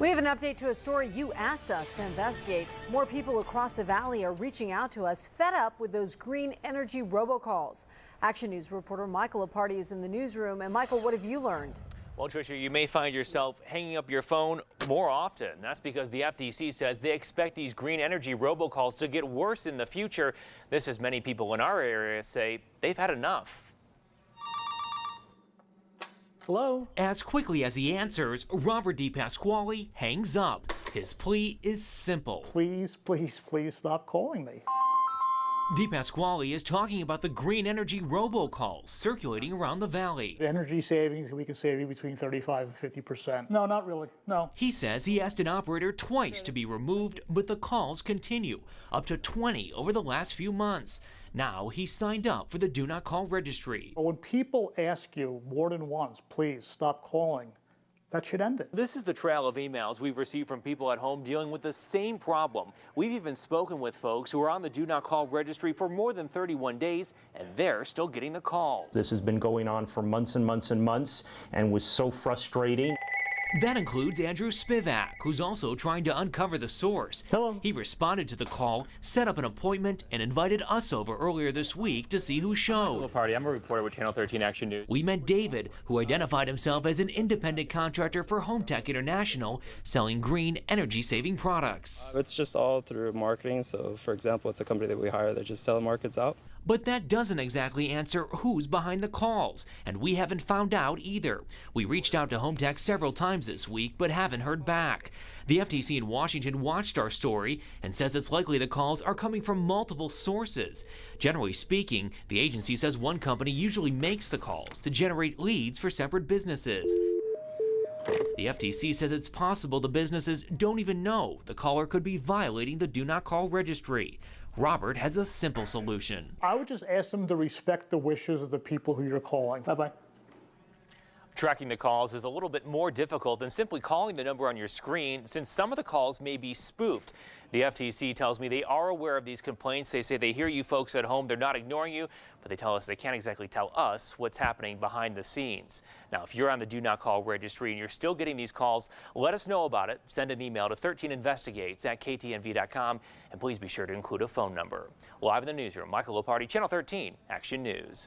We have an update to a story you asked us to investigate. More people across the valley are reaching out to us, fed up with those green energy robocalls. Action News reporter Michael Aparti is in the newsroom. And Michael, what have you learned? Well, Tricia, you may find yourself hanging up your phone more often. That's because the FTC says they expect these green energy robocalls to get worse in the future. This, as many people in our area say, they've had enough. Hello? As quickly as he answers, Robert DePasquale hangs up. His plea is simple. Please, please, please stop calling me. DePasquale is talking about the green energy robocalls circulating around the valley. Energy savings, we can save you between 35 and 50%. No, not really, no. He says he asked an operator twice to be removed, but the calls continue, up to 20 over the last few months. Now he signed up for the Do Not Call registry. When people ask you more than once, please stop calling, that should end it. This is the trail of emails we've received from people at home dealing with the same problem. We've even spoken with folks who are on the Do Not Call registry for more than 31 days, and they're still getting the calls. This has been going on for months and months and months and was so frustrating. That includes Andrew Spivak, who's also trying to uncover the source. Hello. He responded to the call, set up an appointment, and invited us over earlier this week to see who showed. I'm a reporter with Channel 13 Action News. We met David, who identified himself as an independent contractor for Home Tech International, selling green energy-saving products. It's just all through marketing. So, for example, it's a company that we hire that just telemarkets out. But that doesn't exactly answer who's behind the calls, and we haven't found out either. We reached out to Home Tech several times this week, but haven't heard back. The FTC in Washington watched our story and says it's likely the calls are coming from multiple sources. Generally speaking, the agency says one company usually makes the calls to generate leads for separate businesses. The FTC says it's possible the businesses don't even know the caller could be violating the Do Not Call registry. Robert has a simple solution. I would just ask them to respect the wishes of the people who you're calling. Bye-bye. Tracking the calls is a little bit more difficult than simply calling the number on your screen, since some of the calls may be spoofed. The FTC tells me they are aware of these complaints. They say they hear you folks at home. They're not ignoring you, but they tell us they can't exactly tell us what's happening behind the scenes. Now, if you're on the Do Not Call registry and you're still getting these calls, let us know about it. Send an email to 13investigates@ktnv.com, and please be sure to include a phone number. Live in the newsroom, Michael Aparti, Channel 13 Action News.